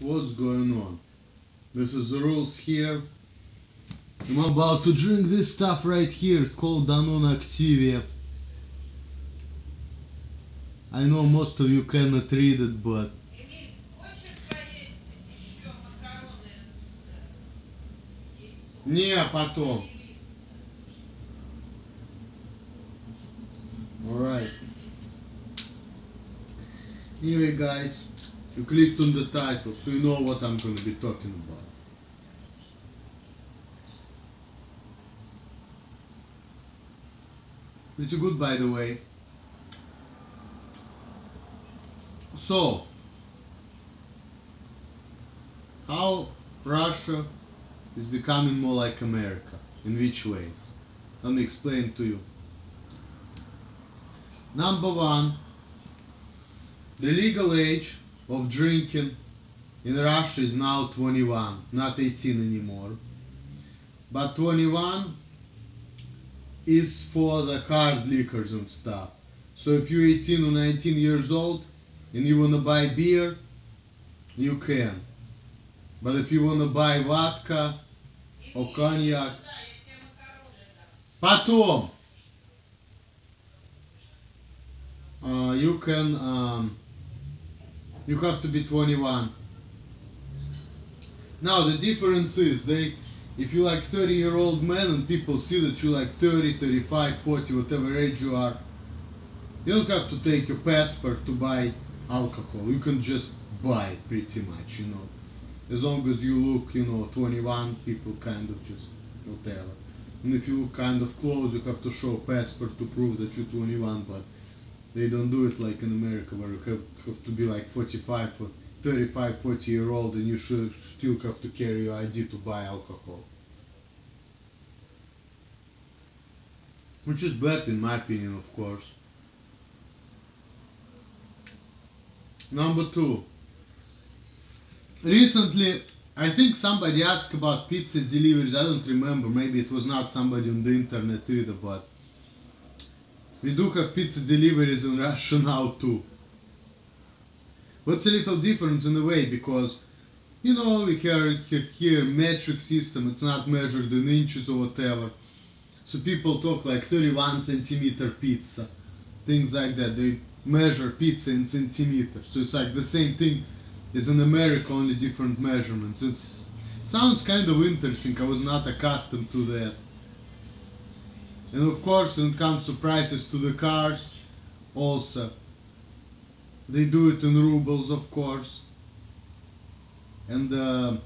What's going on? This is the rules here. I'm about to drink this stuff right here called Danone Activia. I know most of you cannot read it, but не потом. Alright. Anyway, guys, you clicked on the title, so you know what I'm gonna be talking about. Pretty good, by the way. So, how Russia is becoming more like America? In which ways? Let me explain to you. Number one, the legal age of drinking in Russia is now 21, not 18 anymore. But 21 is for the hard liquors and stuff. So if you're 18 or 19 years old and you wanna buy beer, you can. But if you wanna buy vodka or cognac, потом, you can, you have to be 21. Now the difference is if you're like 30-year-old man and people see that you're like 30, 35, 40, whatever age you are, you don't have to take your passport to buy alcohol. You can just buy it pretty much, you know. As long as you look, 21, people kind of just whatever. And if you look kind of close, you have to show a passport to prove that you're 21, but they don't do it like in America where you have to be like 45 or 35, 40-year-old and you should still have to carry your ID to buy alcohol. Which is bad in my opinion, of course. Number two. Recently, I think somebody asked about pizza deliveries. I don't remember. Maybe it was not somebody on the internet either, but we do have pizza deliveries in Russia now too. But it's a little different in a way because, we have here metric system. It's not measured in inches or whatever. So people talk like 31 centimeter pizza, things like that. They measure pizza in centimeters. So it's like the same thing as in America, only different measurements. It sounds kind of interesting. I was not accustomed to that. And of course, when it comes to prices to the cars, also, they do it in rubles, of course. And the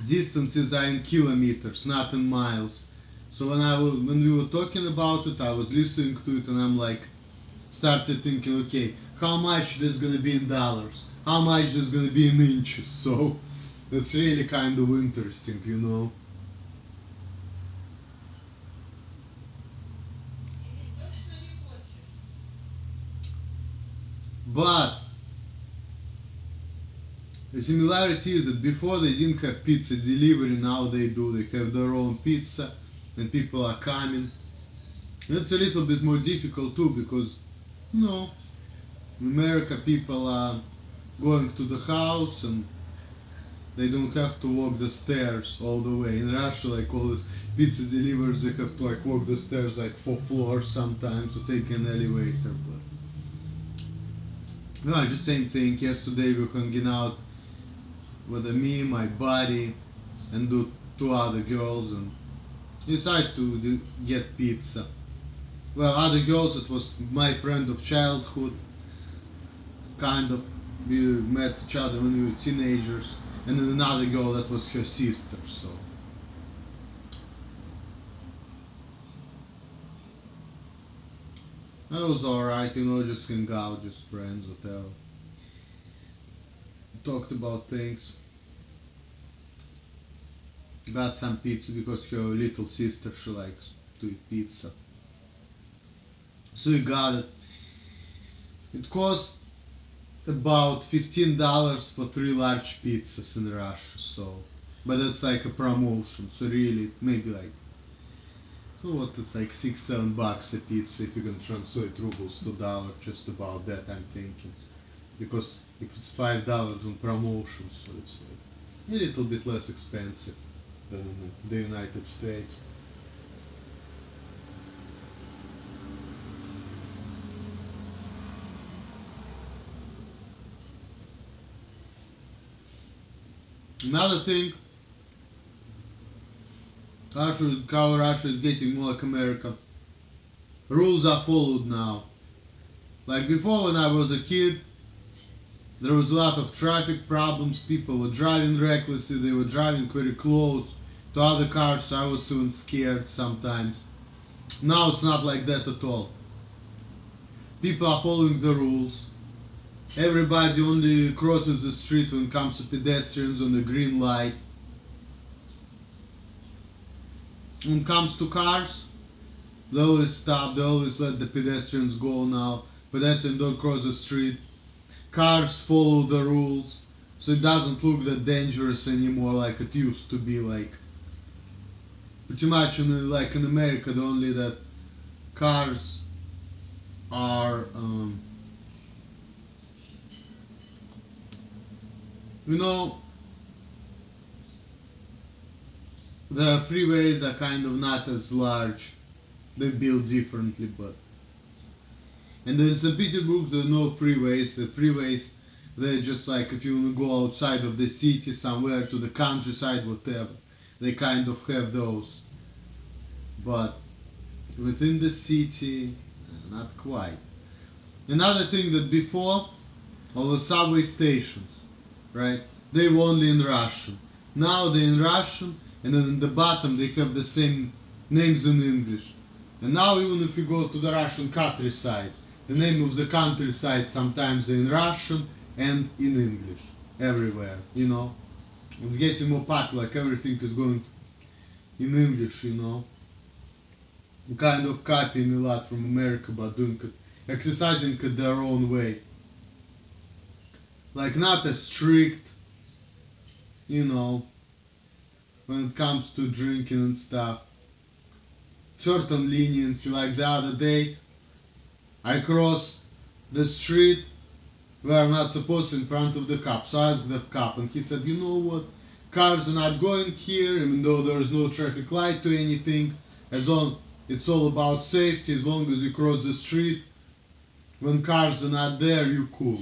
distances are in kilometers, not in miles. So when we were talking about it, I was listening to it and I'm like, started thinking, okay, how much this gonna be in dollars? How much this gonna be in inches? So that's really kind of interesting, you know. But the similarity is that before they didn't have pizza delivery, now they do. They have their own pizza and people are coming. And it's a little bit more difficult too because, in America people are going to the house and they don't have to walk the stairs all the way. In Russia, like all these pizza delivers, they have to like walk the stairs like 4 floors sometimes to take an elevator. But no, just same thing. Yesterday we were hanging out with me, my buddy, and two other girls, and decided to get pizza. Well, other girls, it was my friend of childhood. Kind of, we met each other when we were teenagers, and then another girl that was her sister. So that was alright, just hang out, just friends, whatever. Talked about things. Got some pizza because her little sister, she likes to eat pizza. So we got it. It cost about $15 for 3 large pizzas in Russia. So, but it's like a promotion. So really, maybe like, so what? It's like $6-7 a pizza if you can translate rubles to dollar. Just about that, I'm thinking, because if it's $5 on promotion, so it's like a little bit less expensive than in the United States. Another thing, how Russia is getting more like America. Rules are followed now. Like before, when I was a kid, there was a lot of traffic problems. People were driving recklessly. They were driving very close to other cars. So I was even scared sometimes. Now it's not like that at all. People are following the rules. Everybody only crosses the street when it comes to pedestrians on the green light. When it comes to cars, they always stop, they always let the pedestrians go now. Pedestrians don't cross the street. Cars follow the rules, so it doesn't look that dangerous anymore like it used to be. Like pretty much like in America, the only that cars are the freeways are kind of not as large. They build differently, but and then in St. Petersburg there are no freeways. The freeways, they're just like if you want to go outside of the city somewhere to the countryside, whatever. They kind of have those, but within the city, not quite. Another thing that before, all the subway stations, right? They were only in Russian. Now they're in Russian, and then in the bottom they have the same names in English. And now even if you go to the Russian countryside, the name of the countryside sometimes in Russian and in English. Everywhere, It's getting more popular, like everything is going in English, Kind of copying a lot from America, but doing it, exercising it their own way. Like not as strict, when it comes to drinking and stuff. Certain leniency, like the other day, I crossed the street where I'm not supposed to in front of the cop. So I asked the cop, and he said, you know what? Cars are not going here, even though there is no traffic light to anything. As long it's all about safety. As long as you cross the street, when cars are not there, you're cool.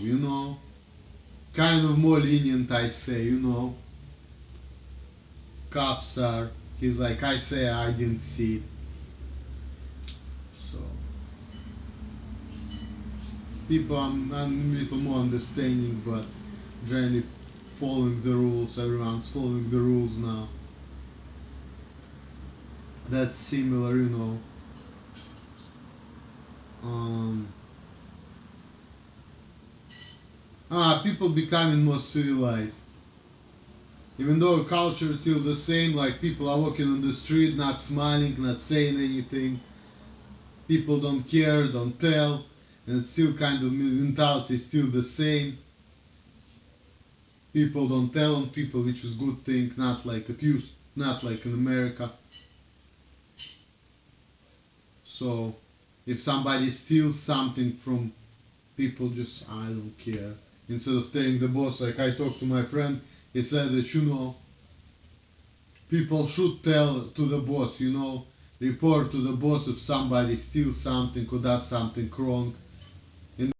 Kind of more lenient, I say. Cops are. He's like, I say, I didn't see it. So people are a little more understanding, but generally following the rules. Everyone's following the rules now. That's similar, people becoming more civilized. Even though culture is still the same, like people are walking on the street, not smiling, not saying anything. People don't care, don't tell, and it's still kind of mentality is still the same. People don't tell on people, which is good thing, not like it used, not like in America. So if somebody steals something from people, just I don't care. Instead of telling the boss, like I talked to my friend, he said that people should tell to the boss, report to the boss if somebody steals something or does something wrong.